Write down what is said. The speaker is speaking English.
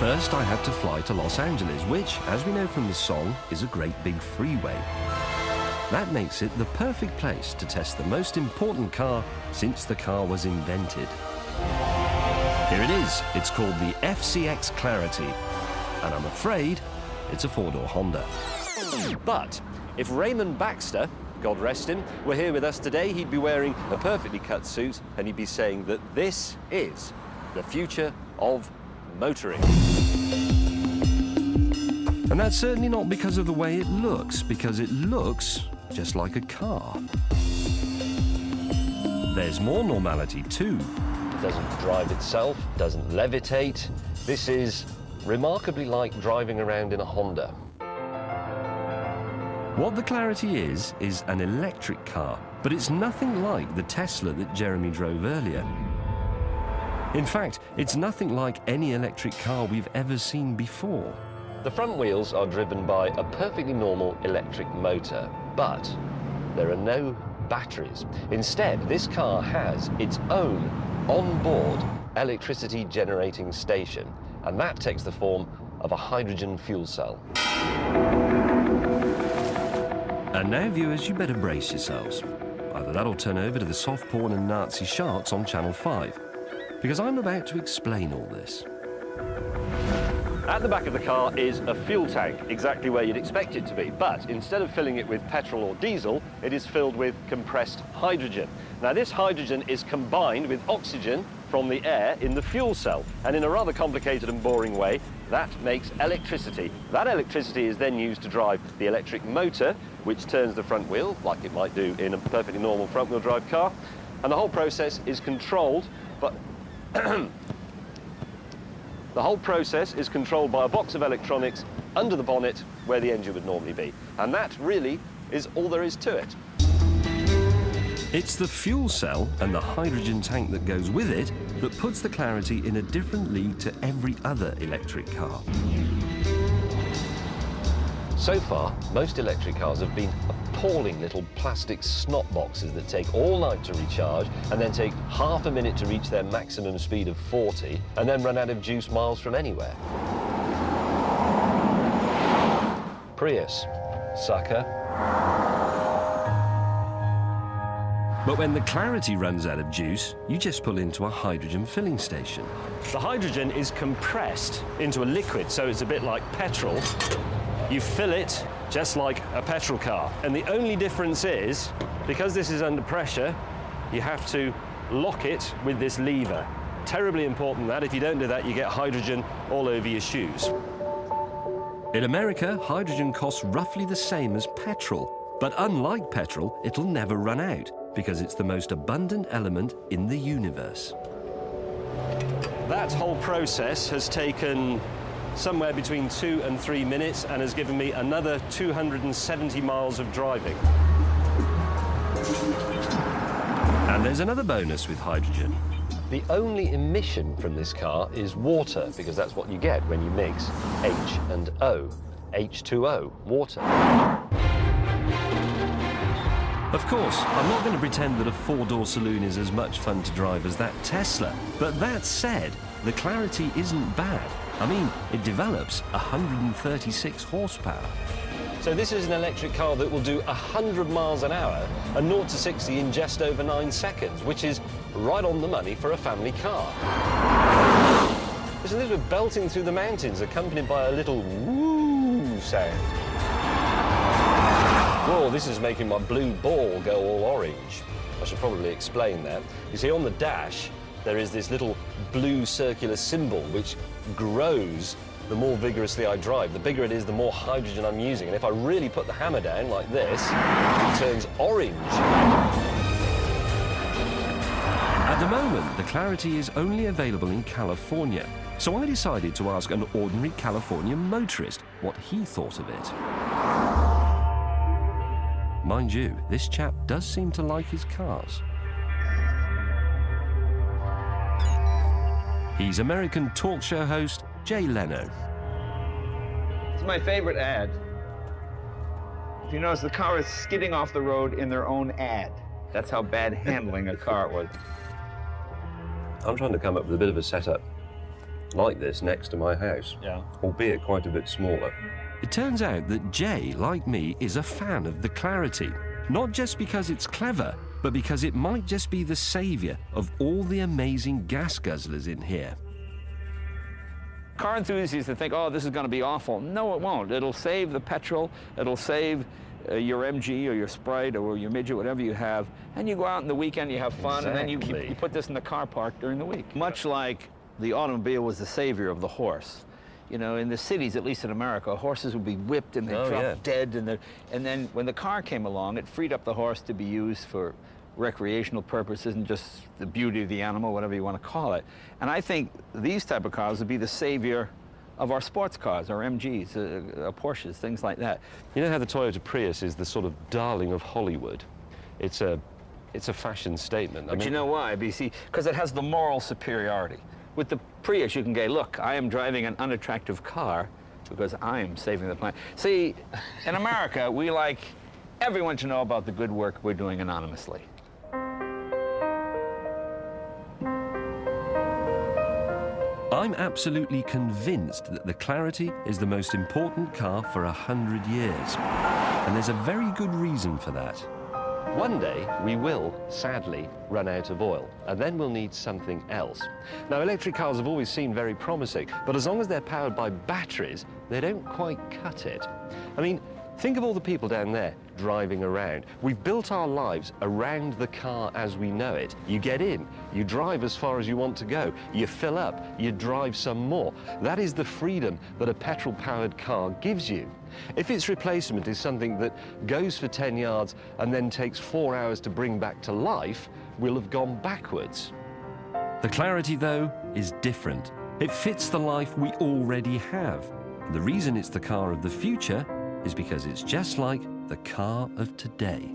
First, I had to fly to Los Angeles, which, as we know from the song, is a great big freeway. That makes it the perfect place to test the most important car since the car was invented. Here it is. It's called the FCX Clarity, and I'm afraid it's a four-door Honda. But if Raymond Baxter, God rest him, were here with us today, he'd be wearing a perfectly cut suit and he'd be saying that this is the future of motoring. And that's certainly not because of the way it looks, because it looks just like a car. There's more normality too. It doesn't drive itself, doesn't levitate. This is remarkably like driving around in a Honda. What the Clarity is an electric car, but it's nothing like the Tesla that Jeremy drove earlier. In fact, it's nothing like any electric car we've ever seen before. The front wheels are driven by a perfectly normal electric motor, but there are no batteries. Instead, this car has its own on-board electricity generating station, and that takes the form of a hydrogen fuel cell. And now, viewers, you better brace yourselves. Either that or turn over to the soft porn and Nazi sharks on Channel 5, because I'm about to explain all this. At the back of the car is a fuel tank, exactly where you'd expect it to be, but instead of filling it with petrol or diesel, it is filled with compressed hydrogen. Now, this hydrogen is combined with oxygen from the air in the fuel cell, and in a rather complicated and boring way, that makes electricity. That electricity is then used to drive the electric motor, which turns the front wheel, like it might do in a perfectly normal front-wheel drive car, and the whole process is controlled by the whole process is controlled by a box of electronics under the bonnet where the engine would normally be. And that really is all there is to it. It's the fuel cell and the hydrogen tank that goes with it that puts the Clarity in a different league to every other electric car. So far, most electric cars have been appalling little plastic snot boxes that take all night to recharge and then take half a minute to reach their maximum speed of 40 and then run out of juice miles from anywhere. Prius, sucker. But when the Clarity runs out of juice, you just pull into a hydrogen filling station. The hydrogen is compressed into a liquid, so it's a bit like petrol. You fill it just like a petrol car. And the only difference is, because this is under pressure, you have to lock it with this lever. Terribly important that. If you don't do that, you get hydrogen all over your shoes. In America, hydrogen costs roughly the same as petrol. But unlike petrol, it'll never run out, because it's the most abundant element in the universe. That whole process has taken somewhere between 2 and 3 minutes and has given me another 270 miles of driving. And there's another bonus with hydrogen. The only emission from this car is water, because that's what you get when you mix H and O, H2O, water. Of course, I'm not going to pretend that a four-door saloon is as much fun to drive as that Tesla. But that said, the Clarity isn't bad. I mean, it develops 136 horsepower. So this is an electric car that will do 100 miles an hour and 0 to 60 in just over 9 seconds, which is right on the money for a family car. Listen, this was belting through the mountains, accompanied by a little woo sound. Whoa, this is making my blue ball go all orange. I should probably explain that. You see, on the dash, there is this little blue circular symbol which grows the more vigorously I drive. The bigger it is, the more hydrogen I'm using. And if I really put the hammer down like this, it turns orange. At the moment, the Clarity is only available in California. So I decided to ask an ordinary California motorist what he thought of it. Mind you, this chap does seem to like his cars. He's American talk show host Jay Leno. It's my favorite ad. If you notice, the car is skidding off the road in their own ad. That's how bad handling a car was. I'm trying to come up with a bit of a setup like this next to my house, albeit quite a bit smaller. It turns out that Jay, like me, is a fan of the Clarity, not just because it's clever, but because it might just be the saviour of all the amazing gas guzzlers in here. Car enthusiasts that think, oh, this is going to be awful. No, it won't. It'll save the petrol. It'll save your MG or your Sprite or your Midget, whatever you have, and you go out on the weekend, you have fun, and then you put this in the car park during the week. Much like the automobile was the savior of the horse. You know, in the cities, at least in America, horses would be whipped and they'd drop dead. And then when the car came along, it freed up the horse to be used for recreational purposes and just the beauty of the animal, whatever you want to call it. And I think these type of cars would be the savior of our sports cars, our MGs, Porsches, things like that. You know how the Toyota Prius is the sort of darling of Hollywood? It's a fashion statement. But you know why, BC? Because it has the moral superiority. With the Prius, you can go, look, I am driving an unattractive car because I am saving the planet. See, in America, we like everyone to know about the good work we're doing anonymously. I'm absolutely convinced that the Clarity is the most important car for 100 years. And there's a very good reason for that. One day, we will, sadly, run out of oil, and then we'll need something else. Now, electric cars have always seemed very promising, but as long as they're powered by batteries, they don't quite cut it. I mean, think of all the people down there driving around. We've built our lives around the car as we know it. You get in, you drive as far as you want to go, you fill up, you drive some more. That is the freedom that a petrol-powered car gives you. If its replacement is something that goes for 10 yards and then takes 4 hours to bring back to life, we'll have gone backwards. The Clarity, though, is different. It fits the life we already have. The reason it's the car of the future is because it's just like the car of today.